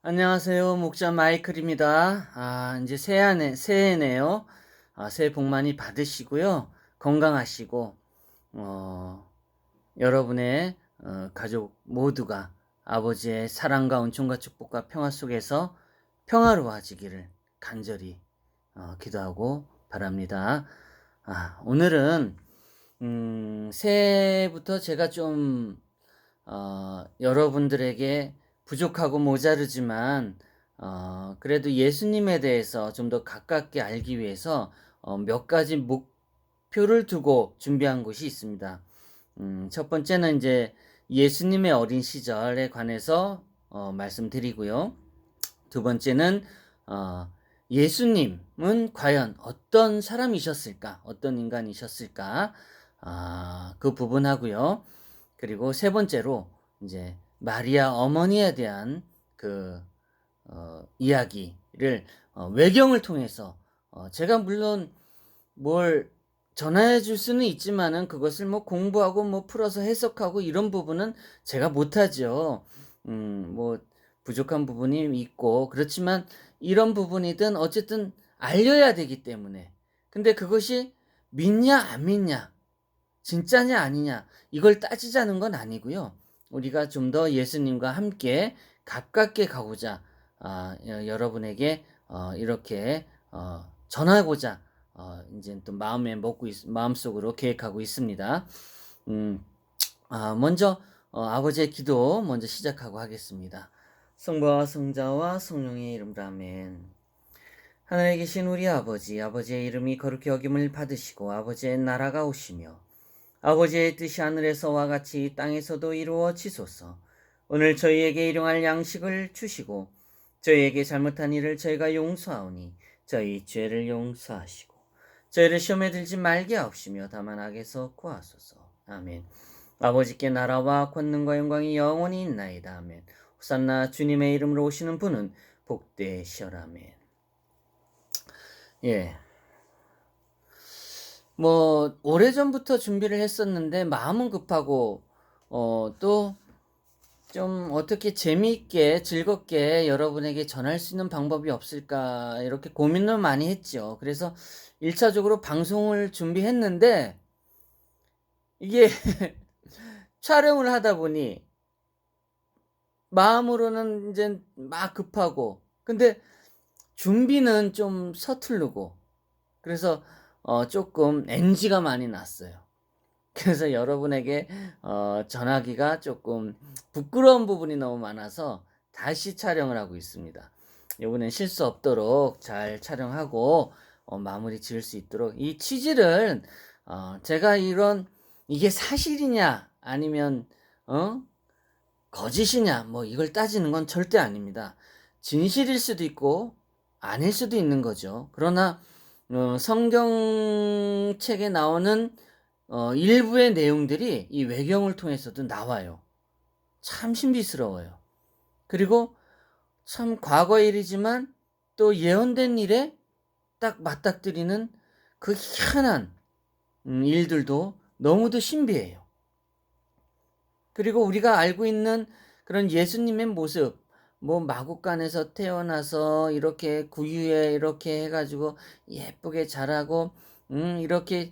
안녕하세요. 목자 마이클입니다. 이제 새해네요. 새해 복 많이 받으시고요. 건강하시고, 어, 여러분의 가족 모두가 아버지의 사랑과 은총과 축복과 평화 속에서 평화로워지기를 간절히 기도하고 바랍니다. 오늘은, 새해부터 제가 좀 여러분들에게 부족하고 모자르지만 그래도 예수님에 대해서 좀 더 가깝게 알기 위해서 몇 가지 목표를 두고 준비한 것이 있습니다. 첫 번째는 이제 예수님의 어린 시절에 관해서 말씀드리고요. 두 번째는 예수님은 과연 어떤 사람이셨을까, 어떤 인간이셨을까, 그 부분하고요. 그리고 세 번째로 이제 마리아 어머니에 대한 그 이야기를 외경을 통해서 제가 물론 뭘 전해 줄 수는 있지만은 그것을 뭐 공부하고 뭐 풀어서 해석하고 이런 부분은 제가 못하죠. 뭐 부족한 부분이 있고 그렇지만 이런 부분이든 어쨌든 알려야 되기 때문에. 근데 그것이 믿냐 안 믿냐 진짜냐 아니냐 이걸 따지자는 건 아니고요. 우리가 좀 더 예수님과 함께 가깝게 가고자 여러분에게 이렇게 전하고자 이제 또 마음속으로 계획하고 있습니다. 음, 먼저 아버지의 기도 먼저 시작하고 하겠습니다. 성부와 성자와 성령의 이름으로 아멘. 하늘에 계신 우리 아버지, 아버지의 이름이 거룩히 여김을 받으시고 아버지의 나라가 오시며 아버지의 뜻이 하늘에서와 같이 땅에서도 이루어지소서. 오늘 저희에게 일용할 양식을 주시고 저희에게 잘못한 일을 저희가 용서하오니 저희 죄를 용서하시고 저희를 시험에 들지 말게 하옵시며 다만 악에서 구하소서. 아멘. 아버지께 나라와 권능과 영광이 영원히 있나이다. 아멘. 호산나 주님의 이름으로 오시는 분은 복되시오라. 아멘. 예. 뭐 오래전부터 준비를 했었는데 마음은 급하고 또 좀 어떻게 재미있게 즐겁게 여러분에게 전할 수 있는 방법이 없을까 이렇게 고민을 많이 했죠. 그래서 1차적으로 방송을 준비했는데 이게 촬영을 하다 보니 마음으로는 이제 막 급하고 근데 준비는 좀 서투르고 그래서 조금 NG가 많이 났어요. 그래서 여러분에게 전하기가 조금 부끄러운 부분이 너무 많아서 다시 촬영을 하고 있습니다. 이번엔 실수 없도록 잘 촬영하고 마무리 지을 수 있도록 이 취지를 제가 이게 사실이냐 아니면 거짓이냐 뭐 이걸 따지는 건 절대 아닙니다. 진실일 수도 있고 아닐 수도 있는 거죠. 그러나 성경책에 나오는 일부의 내용들이 이 외경을 통해서도 나와요. 참 신비스러워요. 그리고 참 과거의 일이지만 또 예언된 일에 딱 맞닥뜨리는 그 희한한 일들도 너무도 신비해요. 그리고 우리가 알고 있는 그런 예수님의 모습, 뭐 마국간에서 태어나서 이렇게 구유에 이렇게 해가지고 예쁘게 자라고, 이렇게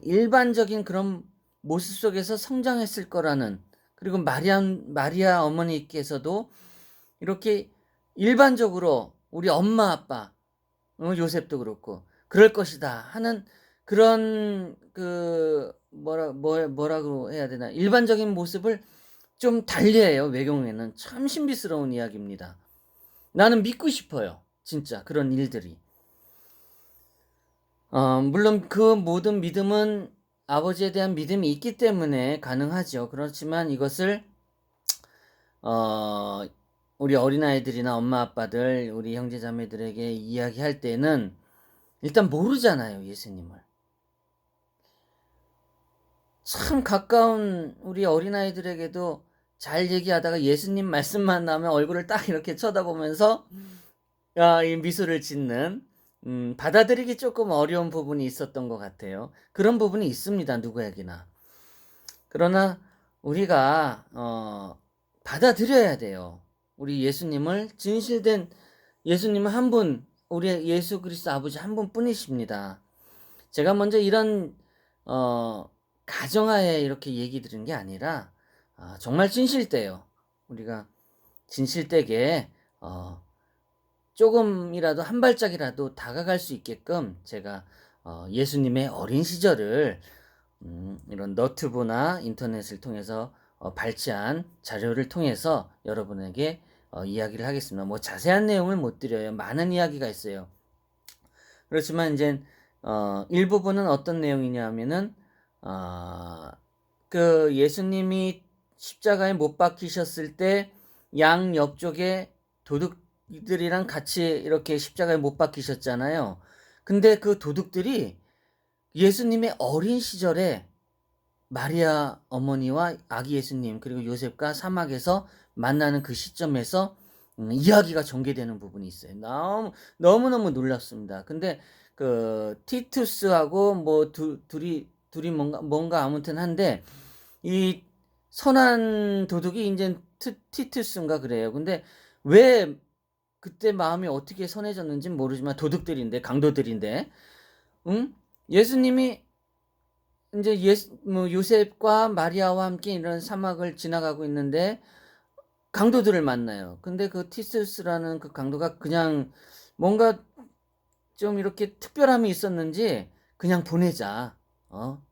일반적인 그런 모습 속에서 성장했을 거라는, 그리고 마리아 어머니께서도 이렇게 일반적으로 우리 엄마 아빠, 요셉도 그렇고 그럴 것이다 하는 그런 뭐라고 해야 되나 일반적인 모습을 좀 달리해요. 외경에는 참 신비스러운 이야기입니다. 나는 믿고 싶어요. 진짜 그런 일들이. 물론 그 모든 믿음은 아버지에 대한 믿음이 있기 때문에 가능하죠. 그렇지만 이것을 어, 우리 어린아이들이나 엄마 아빠들, 우리 형제자매들에게 이야기할 때는 일단 모르잖아요, 예수님을. 참 가까운 우리 어린아이들에게도 잘 얘기하다가 예수님 말씀만 나오면 얼굴을 딱 이렇게 쳐다보면서 이 미소를 짓는 받아들이기 조금 어려운 부분이 있었던 것 같아요. 그런 부분이 있습니다, 누구에게나. 그러나 우리가 받아들여야 돼요. 우리 예수님을 진실된 예수님은 한 분, 우리 예수 그리스도 아버지 한 분뿐이십니다. 제가 먼저 이런 가정하에 이렇게 얘기 드린 게 아니라 정말 진실되요. 우리가 진실되게 조금이라도 한 발짝이라도 다가갈 수 있게끔 제가 예수님의 어린 시절을 이런 너튜브나 인터넷을 통해서 발췌한 자료를 통해서 여러분에게 이야기를 하겠습니다. 뭐 자세한 내용을 못 드려요. 많은 이야기가 있어요. 그렇지만 이제 일부분은 어떤 내용이냐 하면은 그 예수님이 십자가에 못 박히셨을 때 양 옆쪽에 도둑들이랑 같이 이렇게 십자가에 못 박히셨잖아요. 근데 그 도둑들이 예수님의 어린 시절에 마리아 어머니와 아기 예수님 그리고 요셉과 사막에서 만나는 그 시점에서 이야기가 전개되는 부분이 있어요. 너무너무 놀랐습니다. 근데 그 티투스하고 뭐 둘이 뭔가 아무튼 한데 이 선한 도둑이 이제 티투스인가 그래요. 근데 왜 그때 마음이 어떻게 선해졌는지 모르지만 도둑들인데 강도들인데 예수님이 이제 요셉과 마리아와 함께 이런 사막을 지나가고 있는데 강도들을 만나요. 근데 그 티스라는 그 강도가 그냥 뭔가 좀 이렇게 특별함이 있었는지 그냥 보내자.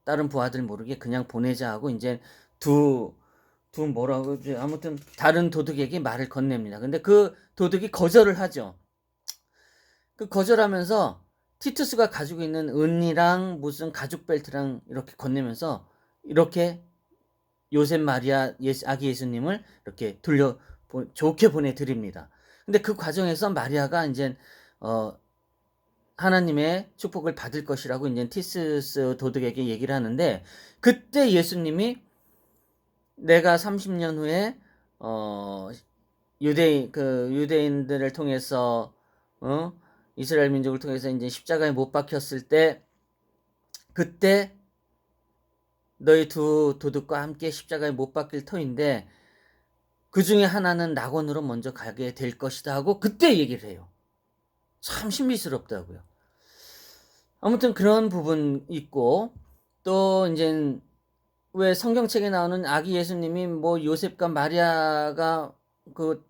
다른 부하들 모르게 그냥 보내자 하고 이제 두 뭐라고 아무튼 다른 도둑에게 말을 건넵니다. 근데 그 도둑이 거절을 하죠. 그 거절하면서 티투스가 가지고 있는 은이랑 무슨 가죽 벨트랑 이렇게 건네면서 이렇게 요셉 마리아 아기 예수님을 이렇게 좋게 보내드립니다. 근데 그 과정에서 마리아가 이제 하나님의 축복을 받을 것이라고 이제 티투스 도둑에게 얘기를 하는데 그때 예수님이 내가 30년 후에 유대인들을 통해서 이스라엘 민족을 통해서 이제 십자가에 못 박혔을 때 그때 너희 두 도둑과 함께 십자가에 못 박힐 터인데 그 중에 하나는 낙원으로 먼저 가게 될 것이다 하고 그때 얘기를 해요. 참 신비스럽다고요. 아무튼 그런 부분 있고 또 이제 왜 성경책에 나오는 아기 예수님이 뭐 요셉과 마리아가 그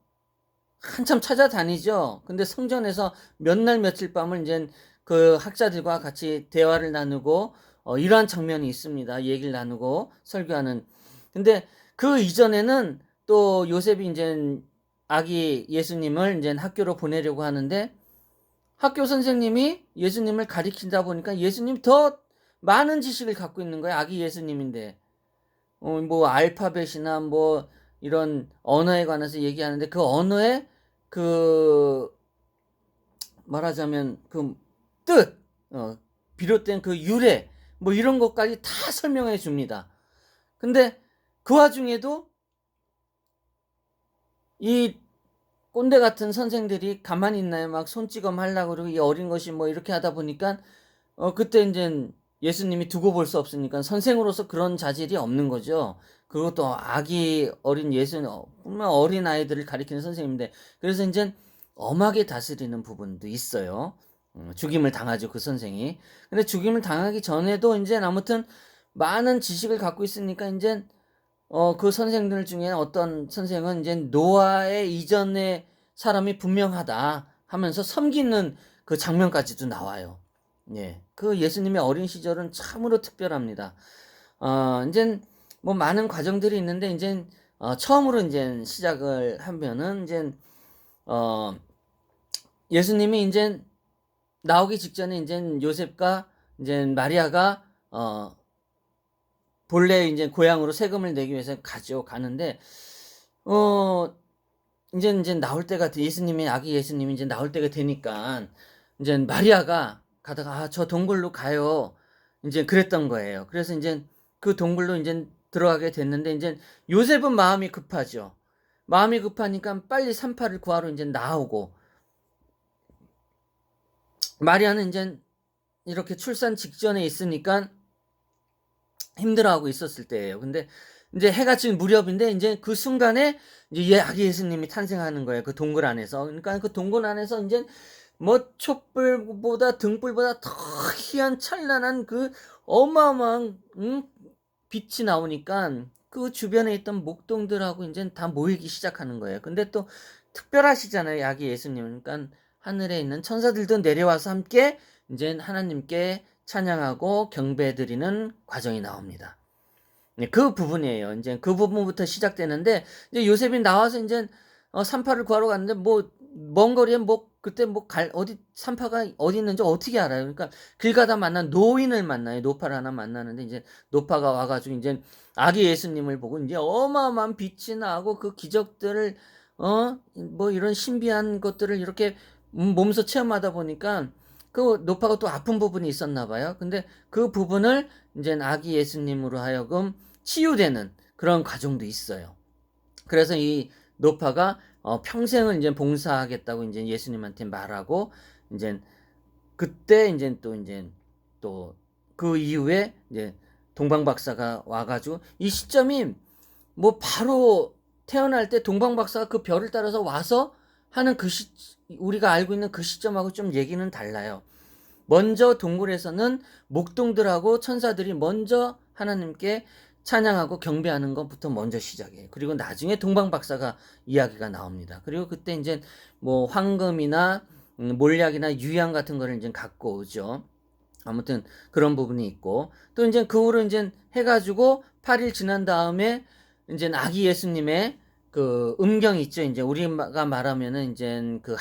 한참 찾아다니죠. 근데 성전에서 몇 날 며칠 밤을 이제 그 학자들과 같이 대화를 나누고 이러한 장면이 있습니다. 얘기를 나누고 설교하는. 근데 그 이전에는 또 요셉이 이제 아기 예수님을 이제 학교로 보내려고 하는데 학교 선생님이 예수님을 가리킨다 보니까 예수님 더 많은 지식을 갖고 있는 거예요. 아기 예수님인데. 뭐 알파벳이나 뭐 이런 언어에 관해서 얘기하는데 그 언어에 그 말하자면 그 뜻, 비롯된 그 유래 뭐 이런 것까지 다 설명해 줍니다. 근데 그 와중에도 이 꼰대 같은 선생들이 가만히 있나요? 막 손찌검 하려고 그러고 이 어린 것이 뭐 이렇게 하다 보니까 그때 이제 예수님이 두고 볼 수 없으니까 선생으로서 그런 자질이 없는 거죠. 그것도 아기 어린 뿐만 어린 아이들을 가리키는 선생님인데 그래서 이제 엄하게 다스리는 부분도 있어요. 죽임을 당하죠 그 선생이. 근데 죽임을 당하기 전에도 이제 아무튼 많은 지식을 갖고 있으니까 이제 그 선생들 중에 어떤 선생은 이제 노아의 이전의 사람이 분명하다 하면서 섬기는 그 장면까지도 나와요. 예. 그 예수님의 어린 시절은 참으로 특별합니다. 이제 뭐 많은 과정들이 있는데 이제 처음으로 이제 시작을 하면은 이제 예수님이 이제 나오기 직전에 이제 요셉과 이제 마리아가 본래 이제 고향으로 세금을 내기 위해서 가는데 이제 나올 때가 예수님이 아기 예수님이 이제 나올 때가 되니까 이제 마리아가 가다가 저 동굴로 가요. 이제 그랬던 거예요. 그래서 이제 그 동굴로 이제 들어가게 됐는데 이제 요셉은 마음이 급하죠. 마음이 급하니까 빨리 산파를 구하러 이제 나오고 마리아는 이제 이렇게 출산 직전에 있으니까 힘들어하고 있었을 때예요. 근데 이제 해가 질 무렵인데 이제 그 순간에 이제 아기 예수님이 탄생하는 거예요. 그 동굴 안에서. 그러니까 그 동굴 안에서 이제 뭐 촛불보다 등불보다 더 희한 찬란한 그 어마어마한 빛이 나오니까 그 주변에 있던 목동들하고 이제 다 모이기 시작하는 거예요. 근데 또 특별하시잖아요, 아기 예수님. 그러니까 하늘에 있는 천사들도 내려와서 함께 이제 하나님께 찬양하고 경배드리는 과정이 나옵니다. 네, 그 부분이에요. 이제 그 부분부터 시작되는데 이제 요셉이 나와서 이제 산파를 구하러 갔는데 뭐 먼 거리에 뭐 그때 뭐 어디 산파가 어디 있는지 어떻게 알아요? 그러니까 길 가다 만난 노인을 만나요. 노파를 하나 만나는데 이제 노파가 와가지고 이제 아기 예수님을 보고 이제 어마어마한 빛이 나고 그 기적들을 뭐 이런 신비한 것들을 이렇게 몸소 체험하다 보니까 그 노파가 또 아픈 부분이 있었나 봐요. 근데 그 부분을 이제 아기 예수님으로 하여금 치유되는 그런 과정도 있어요. 그래서 이 노파가 평생을 이제 봉사하겠다고 이제 예수님한테 말하고 이제 그때 이제 또 그 이후에 이제 동방 박사가 와가지고 이 시점이 뭐 바로 태어날 때 동방 박사가 그 별을 따라서 와서 하는 우리가 알고 있는 그 시점하고 좀 얘기는 달라요. 먼저 동굴에서는 목동들하고 천사들이 먼저 하나님께 찬양하고 경배하는 것부터 먼저 시작해요. 그리고 나중에 동방박사가 이야기가 나옵니다. 그리고 그때 이제 뭐 황금이나 몰약이나 유향 같은 거를 이제 갖고 오죠. 아무튼 그런 부분이 있고 또 이제 그 후로 이제 해가지고 8일 지난 다음에 이제 아기 예수님의 그 음경 있죠. 이제 우리가 말하면은 이제 그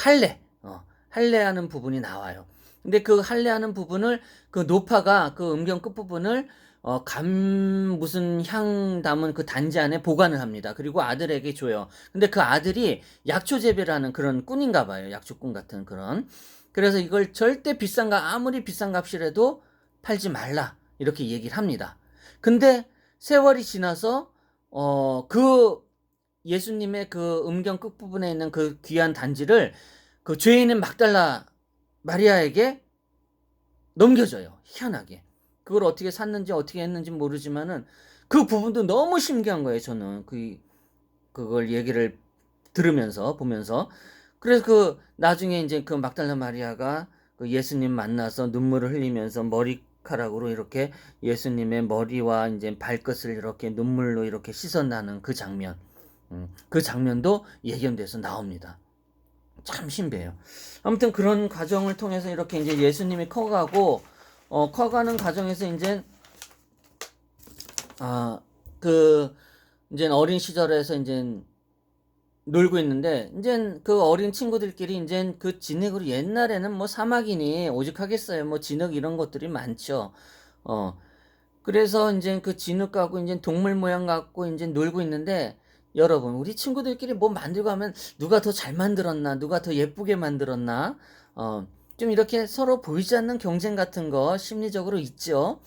할례하는 부분이 나와요. 근데 그 할례하는 부분을 그 노파가 그 음경 끝부분을 무슨 향 담은 그 단지 안에 보관을 합니다. 그리고 아들에게 줘요. 근데 그 아들이 약초 재배라는 그런 꾼인가 봐요. 약초꾼 같은 그런. 그래서 이걸 절대 아무리 비싼 값이라도 팔지 말라. 이렇게 얘기를 합니다. 근데 세월이 지나서 그 예수님의 그 음경 끝부분에 있는 그 귀한 단지를 그 죄인인 막달라 마리아에게 넘겨줘요. 희한하게. 그걸 어떻게 샀는지 어떻게 했는지 모르지만은 그 부분도 너무 신기한 거예요. 저는 그걸 얘기를 들으면서 보면서 그래서 그 나중에 이제 그 막달라 마리아가 그 예수님 만나서 눈물을 흘리면서 머리카락으로 이렇게 예수님의 머리와 이제 발끝을 이렇게 눈물로 이렇게 씻어나는 그 장면, 그 장면도 예견돼서 나옵니다. 참 신비해요. 아무튼 그런 과정을 통해서 이렇게 이제 예수님이 커가는 과정에서 이제 그 이제 어린 시절에서 이제 놀고 있는데 이제 그 어린 친구들끼리 이제 그 진흙으로 옛날에는 뭐 사막이니 오죽하겠어요. 뭐 진흙 이런 것들이 많죠. 그래서 이제 그 진흙 갖고 이제 동물 모양 갖고 이제 놀고 있는데 여러분 우리 친구들끼리 뭐 만들고 하면 누가 더 잘 만들었나 누가 더 예쁘게 만들었나 좀 이렇게 서로 보이지 않는 경쟁 같은 거 심리적으로 있죠.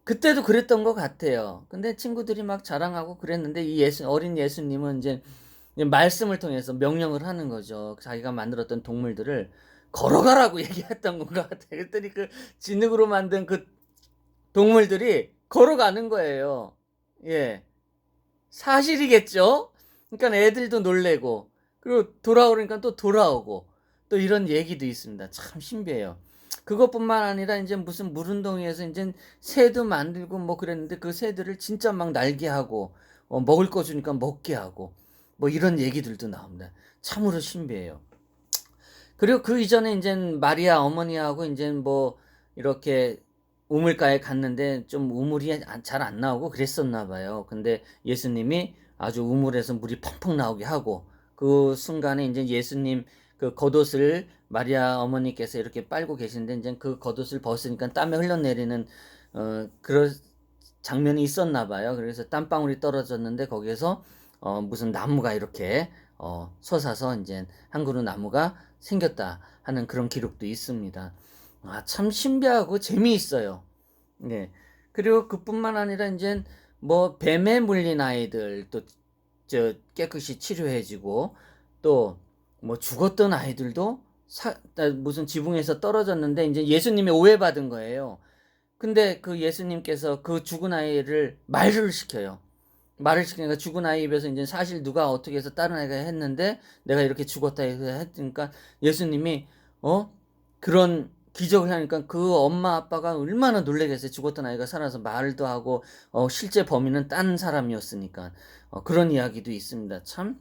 그때도 그랬던 것 같아요. 근데 친구들이 막 자랑하고 그랬는데 이 어린 예수님은 이제 말씀을 통해서 명령을 하는 거죠. 자기가 만들었던 동물들을 걸어가라고 얘기했던 것 같아요. 그랬더니 그 진흙으로 만든 그 동물들이 걸어가는 거예요. 예. 사실이겠죠? 그러니까 애들도 놀래고, 그리고 돌아오니까 또 돌아오고, 또 이런 얘기도 있습니다. 참 신기해요. 그것뿐만 아니라 이제 무슨 물운덩이에서 이제 새도 만들고 뭐 그랬는데 그 새들을 진짜 막 날게 하고, 먹을 거 주니까 먹게 하고, 뭐 이런 얘기들도 나옵니다. 참으로 신비해요. 그리고 그 이전에 이제 마리아 어머니하고 이제 뭐 이렇게 우물가에 갔는데 좀 우물이 잘 안 나오고 그랬었나 봐요. 근데 예수님이 아주 우물에서 물이 펑펑 나오게 하고 그 순간에 이제 예수님 그 겉옷을 마리아 어머니께서 이렇게 빨고 계신데 이제 그 겉옷을 벗으니까 땀이 흘러내리는 그런 장면이 있었나 봐요. 그래서 땀방울이 떨어졌는데 거기에서 무슨 나무가 이렇게 솟아서 이제 한 그루 나무가 생겼다 하는 그런 기록도 있습니다. 참 신비하고 재미있어요. 네. 그리고 그뿐만 아니라 이제 뭐 뱀에 물린 아이들 또 깨끗이 치료해지고 또 뭐 죽었던 아이들도 무슨 지붕에서 떨어졌는데 이제 예수님이 오해받은 거예요. 근데 그 예수님께서 그 죽은 아이를 말을 시켜요. 말을 시키니까 죽은 아이 입에서 이제 사실 누가 어떻게 해서 다른 아이가 했는데 내가 이렇게 죽었다 해서 했으니까 예수님이 그런 기적을 하니까 그 엄마 아빠가 얼마나 놀라겠어요. 죽었던 아이가 살아서 말도 하고 실제 범인은 딴 사람이었으니까 그런 이야기도 있습니다. 참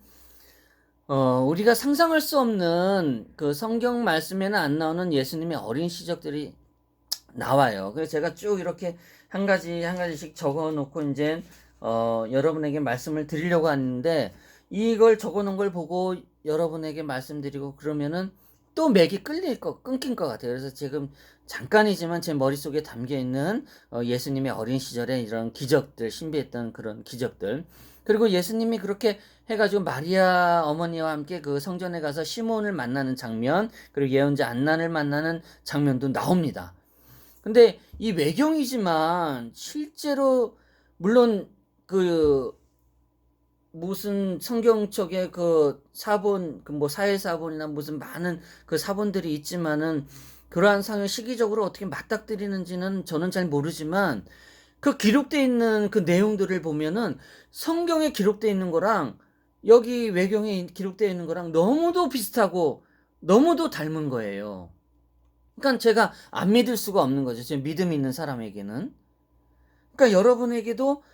우리가 상상할 수 없는 그 성경 말씀에는 안 나오는 예수님의 어린 시절들이 나와요. 그래서 제가 쭉 이렇게 한 가지 한 가지씩 적어 놓고 이제 여러분에게 말씀을 드리려고 하는데 이걸 적어 놓은 걸 보고 여러분에게 말씀드리고 그러면은 또 맥이 끊긴 것 같아요. 그래서 지금 잠깐이지만 제 머릿속에 담겨 있는 예수님의 어린 시절에 이런 기적들, 신비했던 그런 기적들. 그리고 예수님이 그렇게 해가지고 마리아 어머니와 함께 그 성전에 가서 시몬을 만나는 장면, 그리고 예언자 안난을 만나는 장면도 나옵니다. 근데 이 외경이지만 실제로 물론 그 무슨 성경책에 그 사본 그 뭐 사회사본이나 무슨 많은 그 사본들이 있지만은 그러한 상을 시기적으로 어떻게 맞닥뜨리는지는 저는 잘 모르지만 그 기록되어 있는 그 내용들을 보면은 성경에 기록되어 있는 거랑 여기 외경에 기록되어 있는 거랑 너무도 비슷하고 너무도 닮은 거예요. 그러니까 제가 안 믿을 수가 없는 거죠. 제 믿음 있는 사람에게는. 그러니까 여러분에게도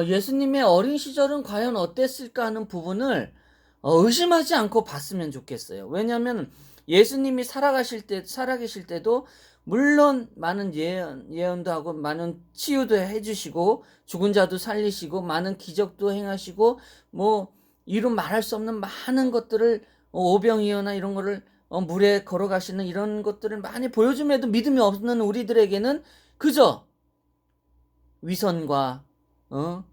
예수님의 어린 시절은 과연 어땠을까 하는 부분을 의심하지 않고 봤으면 좋겠어요. 왜냐하면 예수님이 살아계실 때도 물론 많은 예언도 하고 많은 치유도 해주시고 죽은 자도 살리시고 많은 기적도 행하시고 뭐 이루 말할 수 없는 많은 것들을 오병이어나 이런 거를 물에 걸어가시는 이런 것들을 많이 보여줌에도 믿음이 없는 우리들에게는 그저 위선과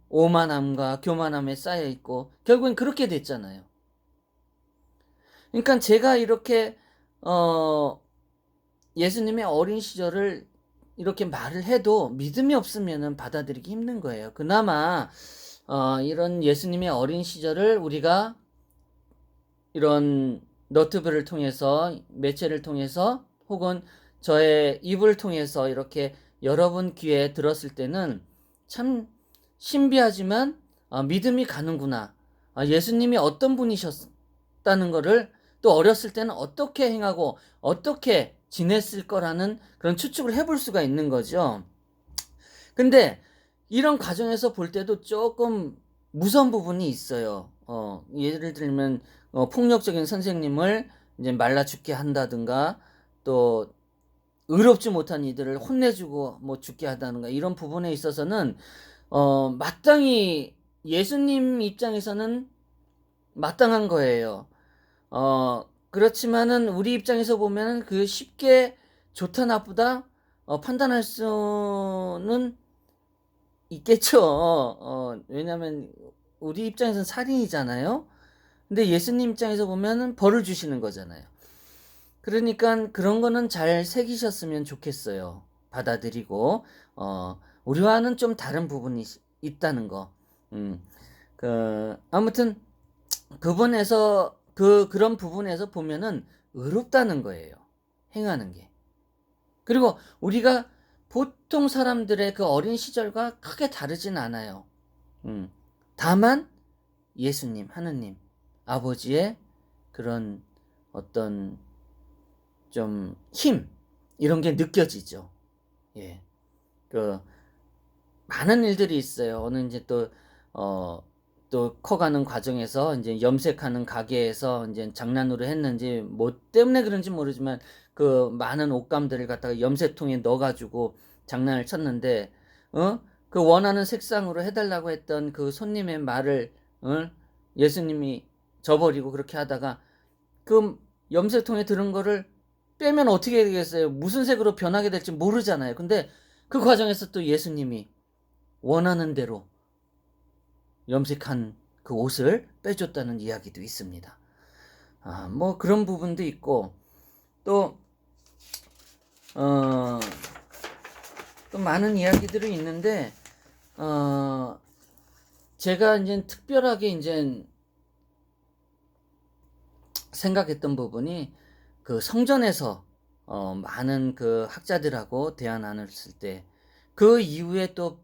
오만함과 교만함에 쌓여 있고 결국엔 그렇게 됐잖아요. 그러니까 제가 이렇게 예수님의 어린 시절을 이렇게 말을 해도 믿음이 없으면 받아들이기 힘든 거예요. 그나마 이런 예수님의 어린 시절을 우리가 이런 너튜브를 통해서 매체를 통해서 혹은 저의 입을 통해서 이렇게 여러분 귀에 들었을 때는 참 신비하지만 믿음이 가는구나. 예수님이 어떤 분이셨다는 거를 또 어렸을 때는 어떻게 행하고 어떻게 지냈을 거라는 그런 추측을 해볼 수가 있는 거죠. 근데 이런 과정에서 볼 때도 조금 무서운 부분이 있어요. 예를 들면 폭력적인 선생님을 이제 말라 죽게 한다든가 또 의롭지 못한 이들을 혼내주고 뭐 죽게 하다든가 이런 부분에 있어서는 마땅히 예수님 입장에서는 마땅한 거예요. 그렇지만은 우리 입장에서 보면은 그 쉽게 좋다 나쁘다 판단할 수는 있겠죠. 왜냐면 우리 입장에서는 살인이잖아요. 근데 예수님 입장에서 보면은 벌을 주시는 거잖아요. 그러니까 그런 거는 잘 새기셨으면 좋겠어요. 받아들이고 우리와는 좀 다른 부분이 있다는 거. 아무튼 그런 부분에서 보면은 의롭다는 거예요. 행하는 게. 그리고 우리가 보통 사람들의 그 어린 시절과 크게 다르진 않아요. 다만 예수님, 하느님, 아버지의 그런 어떤 좀 힘, 이런 게 느껴지죠. 예. 그 많은 일들이 있어요. 어느 이제 또 커가는 과정에서 이제 염색하는 가게에서 이제 장난으로 했는지 뭐 때문에 그런지 모르지만 그 많은 옷감들을 갖다가 염색통에 넣어가지고 장난을 쳤는데 그 원하는 색상으로 해달라고 했던 그 손님의 말을 예수님이 저버리고 그렇게 하다가 그 염색통에 들은 거를 빼면 어떻게 되겠어요? 무슨 색으로 변하게 될지 모르잖아요. 근데 그 과정에서 또 예수님이 원하는 대로 염색한 그 옷을 빼줬다는 이야기도 있습니다. 뭐 그런 부분도 있고 또 또 많은 이야기들이 있는데 제가 이제 특별하게 이제 생각했던 부분이 그 성전에서 많은 그 학자들하고 대화 나눴을 때 그 이후에 또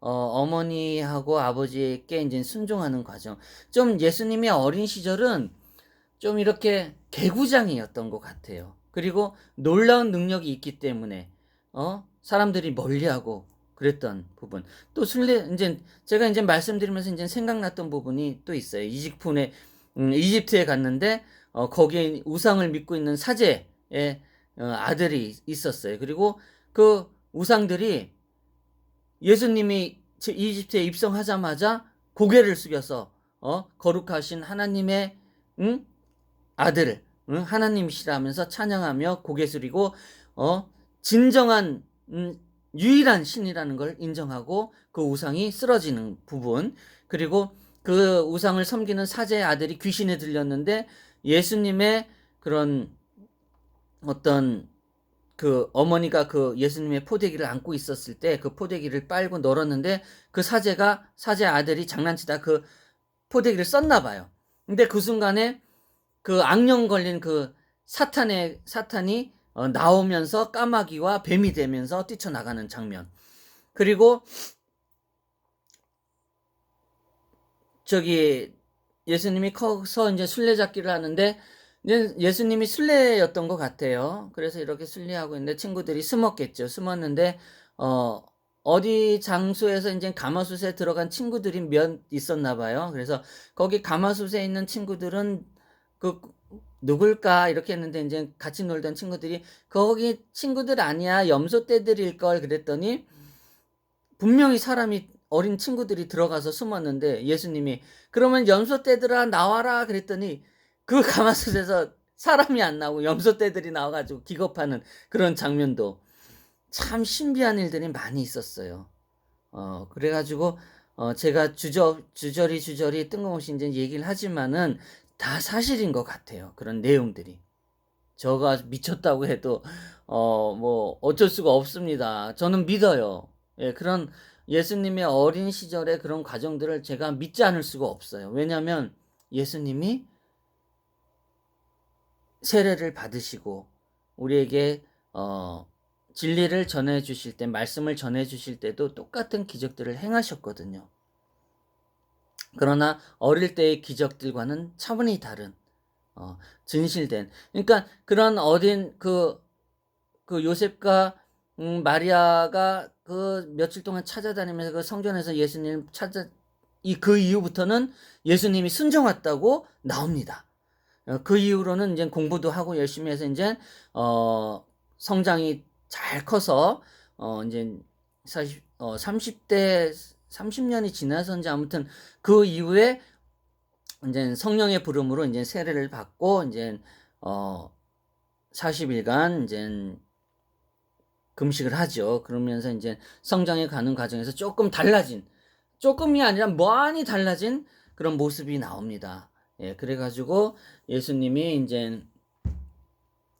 어머니하고 아버지께 이제 순종하는 과정. 좀 예수님의 어린 시절은 좀 이렇게 개구장이었던 것 같아요. 그리고 놀라운 능력이 있기 때문에 사람들이 멀리하고 그랬던 부분. 또 순례 이제 제가 이제 말씀드리면서 이제 생각났던 부분이 또 있어요. 이집트에 갔는데 거기에 우상을 믿고 있는 사제의 아들이 있었어요. 그리고 그 우상들이 예수님이 이집트에 입성하자마자 고개를 숙여서 거룩하신 하나님의 아들, 하나님이시라면서 찬양하며 고개 숙이고 진정한 유일한 신이라는 걸 인정하고 그 우상이 쓰러지는 부분, 그리고 그 우상을 섬기는 사제의 아들이 귀신에 들렸는데 예수님의 그런 어떤 그 어머니가 그 예수님의 포대기를 안고 있었을 때 그 포대기를 빨고 널었는데 그 사제 아들이 장난치다 그 포대기를 썼나 봐요. 근데 그 순간에 그 악령 걸린 그 사탄이 나오면서 까마귀와 뱀이 되면서 뛰쳐나가는 장면. 그리고 예수님이 커서 이제 술래잡기를 하는데 예수님이 술래였던 것 같아요. 그래서 이렇게 술래하고 있는데 친구들이 숨었는데 어디 장소에서 이제 가마솥에 들어간 친구들이 몇 있었나 봐요. 그래서 거기 가마솥에 있는 친구들은 그 누굴까 이렇게 했는데 이제 같이 놀던 친구들이 거기 친구들 아니야, 염소떼들일 걸 그랬더니 분명히 어린 친구들이 들어가서 숨었는데 예수님이 그러면 염소떼들아 나와라 그랬더니 그 가마솥에서 사람이 안 나오고 염소떼들이 나와가지고 기겁하는 그런 장면도 참 신비한 일들이 많이 있었어요. 그래가지고 제가 주저리 뜬금없이 이제 얘기를 하지만은 다 사실인 것 같아요. 그런 내용들이. 저가 미쳤다고 해도 뭐 어쩔 수가 없습니다. 저는 믿어요. 예, 그런 예수님의 어린 시절의 그런 과정들을 제가 믿지 않을 수가 없어요. 왜냐하면 예수님이 세례를 받으시고 우리에게 진리를 전해 주실 때, 말씀을 전해 주실 때도 똑같은 기적들을 행하셨거든요. 그러나 어릴 때의 기적들과는 차원이 다른 진실된, 그러니까 그런 어린 그 요셉과 마리아가 그 며칠 동안 찾아다니면서 그 성전에서 예수님 그 이후부터는 예수님이 순종했다고 나옵니다. 그 이후로는 이제 공부도 하고 열심히 해서 이제 성장이 잘 커서 이제 30년이 지나서인지 아무튼 그 이후에 이제 성령의 부름으로 이제 세례를 받고 이제 40일간 이제 금식을 하죠. 그러면서 이제 성장해 가는 과정에서 조금이 아니라 많이 달라진 그런 모습이 나옵니다. 예, 그래가지고 예수님이 이제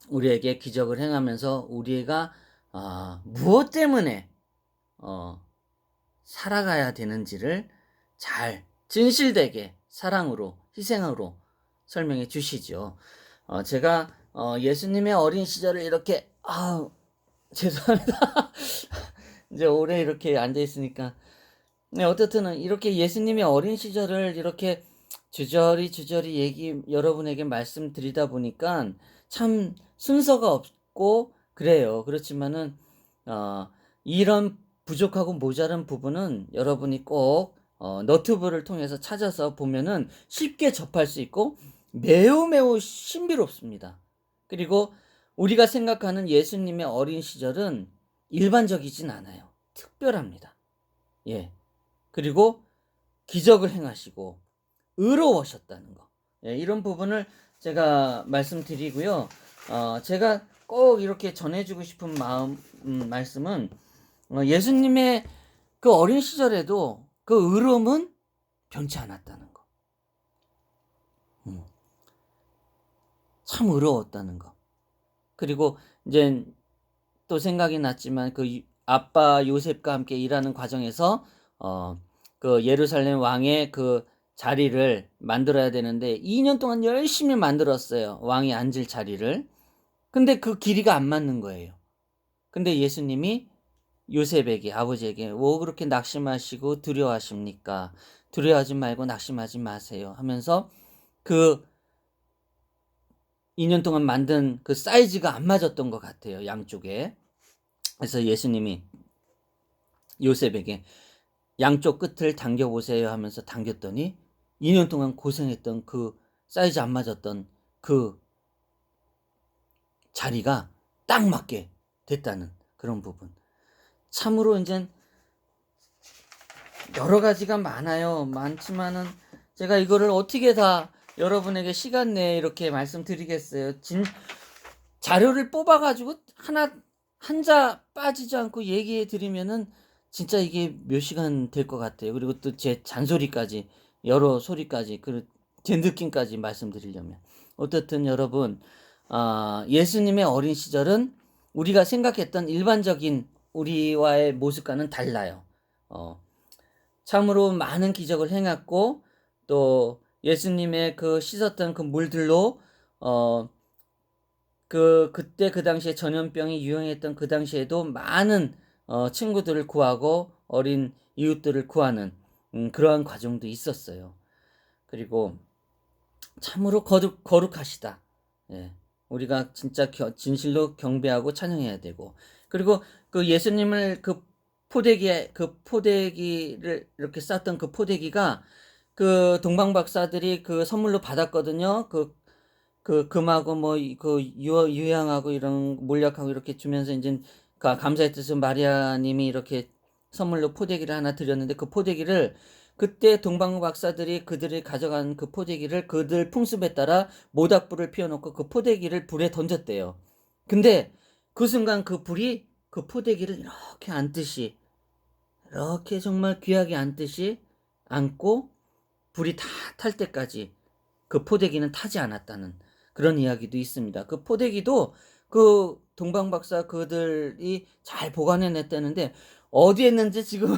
우리에게 기적을 행하면서 우리가 무엇 때문에 살아가야 되는지를 잘 진실되게 사랑으로 희생으로 설명해 주시죠. 제가 예수님의 어린 시절을 이렇게 죄송합니다. 이제 오래 이렇게 앉아 있으니까. 네, 어떻든 이렇게 예수님의 어린 시절을 이렇게 주저리 여러분에게 말씀드리다 보니까 참 순서가 없고 그래요. 그렇지만은 이런 부족하고 모자란 부분은 여러분이 꼭 너튜브를 통해서 찾아서 보면은 쉽게 접할 수 있고 매우 신비롭습니다. 그리고 우리가 생각하는 예수님의 어린 시절은 일반적이진 않아요. 특별합니다. 예. 그리고 기적을 행하시고 의로우셨다는 거. 예, 이런 부분을 제가 말씀드리고요. 제가 꼭 이렇게 전해주고 싶은 말씀은 예수님의 그 어린 시절에도 그 의로움은 변치 않았다는 거. 참 의로웠다는 거. 그리고 이제 또 생각이 났지만 그 아빠 요셉과 함께 일하는 과정에서 그 예루살렘 왕의 그 자리를 만들어야 되는데 2년 동안 열심히 만들었어요. 왕이 앉을 자리를. 근데 그 길이가 안 맞는 거예요. 근데 예수님이 요셉에게, 아버지에게 뭐 그렇게 낙심하시고 두려워하십니까? 두려워하지 말고 낙심하지 마세요 하면서 그 2년 동안 만든 그 사이즈가 안 맞았던 것 같아요, 양쪽에. 그래서 예수님이 요셉에게 양쪽 끝을 당겨보세요 하면서 당겼더니 2년 동안 고생했던 그 사이즈 안 맞았던 그 자리가 딱 맞게 됐다는 그런 부분. 참으로 이제 여러 가지가 많아요. 많지만은 제가 이거를 어떻게 다 여러분에게 시간 내에 이렇게 말씀드리겠어요. 자료를 뽑아가지고 하나 한자 빠지지 않고 얘기해 드리면은 진짜 이게 몇 시간 될 것 같아요. 그리고 또 제 잔소리까지, 여러 소리까지, 제 느낌까지 말씀드리려면. 어떻든 여러분, 예수님의 어린 시절은 우리가 생각했던 일반적인 우리와의 모습과는 달라요. 참으로 많은 기적을 행했고, 또 예수님의 그 씻었던 그 물들로, 그때 그 당시에 전염병이 유행했던 그 당시에도 많은 친구들을 구하고 어린 이웃들을 구하는 그러한 과정도 있었어요. 그리고 참으로 거룩하시다. 예. 우리가 진짜 진실로 경배하고 찬양해야 되고, 그리고 그 예수님을 그 포대기를 이렇게 쌌던 그 포대기가 그 동방 박사들이 그 선물로 받았거든요. 금하고 뭐 유향하고 이런 몰약하고 이렇게 주면서 이제 감사의 뜻은 마리아님이 이렇게 선물로 포대기를 하나 드렸는데, 그 포대기를 그때 동방 박사들이 그들이 가져간 그 포대기를 그들 풍습에 따라 모닥불을 피워놓고 그 포대기를 불에 던졌대요. 근데 그 순간 그 불이 그 포대기를 이렇게 안듯이, 이렇게 정말 귀하게 안듯이 안고 불이 다 탈 때까지 그 포대기는 타지 않았다는 그런 이야기도 있습니다. 그 포대기도 그 동방박사 그들이 잘 보관해냈다는데 어디에 있는지 지금은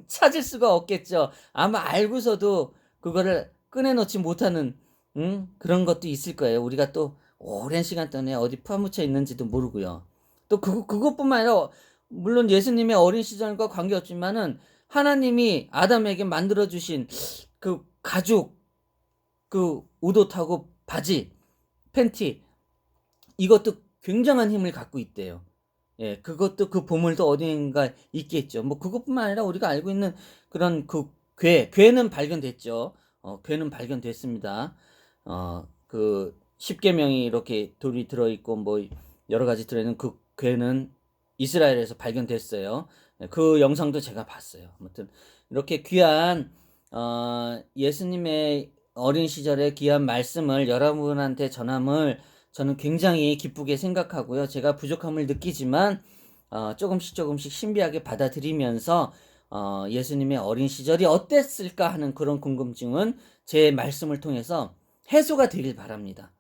찾을 수가 없겠죠. 아마 알고서도 그거를 꺼내놓지 못하는 그런 것도 있을 거예요. 우리가 또 오랜 시간 동안에 어디 파묻혀 있는지도 모르고요. 또 그것뿐만 아니라 물론 예수님의 어린 시절과 관계없지만은 하나님이 아담에게 만들어주신 그 가죽, 그 우도타고 바지, 팬티, 이것도 굉장한 힘을 갖고 있대요. 예, 그것도 그 보물도 어딘가 있겠죠. 뭐 그것뿐만 아니라 우리가 알고 있는 그런 그 괴는 발견됐죠. 괴는 발견됐습니다. 그 십계명이 이렇게 돌이 들어있고 뭐 여러 가지 들어있는 그 괴는 이스라엘에서 발견됐어요. 예, 그 영상도 제가 봤어요. 아무튼 이렇게 귀한 예수님의 어린 시절의 귀한 말씀을 여러분한테 전함을 저는 굉장히 기쁘게 생각하고요. 제가 부족함을 느끼지만 조금씩 신비하게 받아들이면서 예수님의 어린 시절이 어땠을까 하는 그런 궁금증은 제 말씀을 통해서 해소가 되길 바랍니다.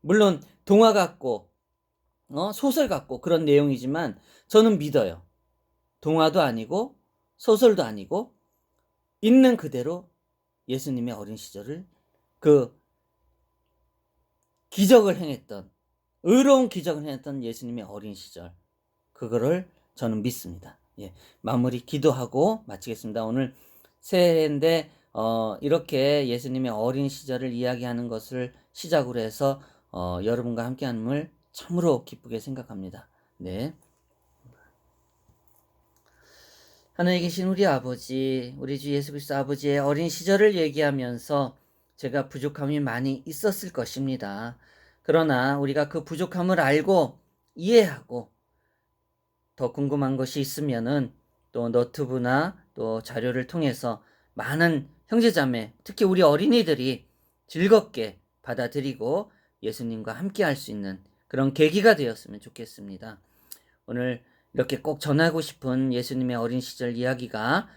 물론 동화 같고 소설 같고 그런 내용이지만 저는 믿어요. 동화도 아니고 소설도 아니고 있는 그대로 예수님의 어린 시절을 그 기적을 행했던, 의로운 기적을 행했던 예수님의 어린 시절, 그거를 저는 믿습니다. 예, 마무리 기도하고 마치겠습니다. 오늘 새해인데 이렇게 예수님의 어린 시절을 이야기하는 것을 시작으로 해서 여러분과 함께함을 참으로 기쁘게 생각합니다. 네. 하늘에 계신 우리 아버지, 우리 주 예수 그리스도 아버지의 어린 시절을 얘기하면서 제가 부족함이 많이 있었을 것입니다. 그러나 우리가 그 부족함을 알고 이해하고 더 궁금한 것이 있으면은 또 너튜브나 또 자료를 통해서 많은 형제자매, 특히 우리 어린이들이 즐겁게 받아들이고 예수님과 함께 할 수 있는 그런 계기가 되었으면 좋겠습니다. 오늘 이렇게 꼭 전하고 싶은 예수님의 어린 시절 이야기가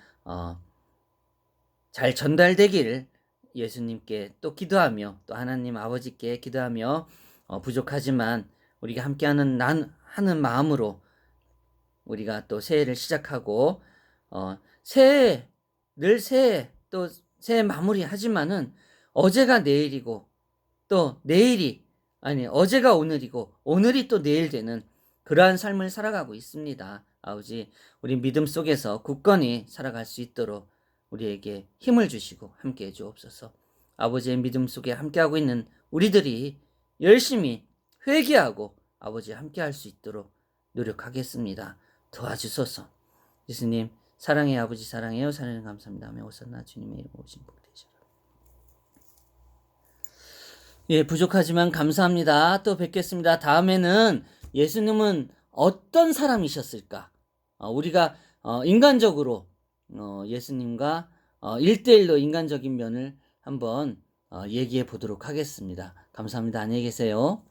잘 전달되길 예수님께 또 기도하며 또 하나님 아버지께 기도하며 부족하지만 우리가 함께하는 하는 마음으로 우리가 또 새해를 시작하고 새해 또 새해 마무리 하지만은 어제가 내일이고 또 내일이 어제가 오늘이고 오늘이 또 내일 되는 그러한 삶을 살아가고 있습니다. 아버지, 우리 믿음 속에서 굳건히 살아갈 수 있도록 우리에게 힘을 주시고 함께해 주옵소서. 아버지의 믿음 속에 함께하고 있는 우리들이 열심히 회개하고 아버지 함께할 수 있도록 노력하겠습니다. 도와주소서. 예수님 사랑해요. 아버지 사랑해요. 사랑해 감사합니다. 아멘. 오산나 주님의 이름으로 오신 복 되시라. 예, 부족하지만 감사합니다. 또 뵙겠습니다. 다음에는 예수님은 어떤 사람이셨을까? 우리가 인간적으로 예수님과 1대1로 인간적인 면을 한번 얘기해 보도록 하겠습니다. 감사합니다. 안녕히 계세요.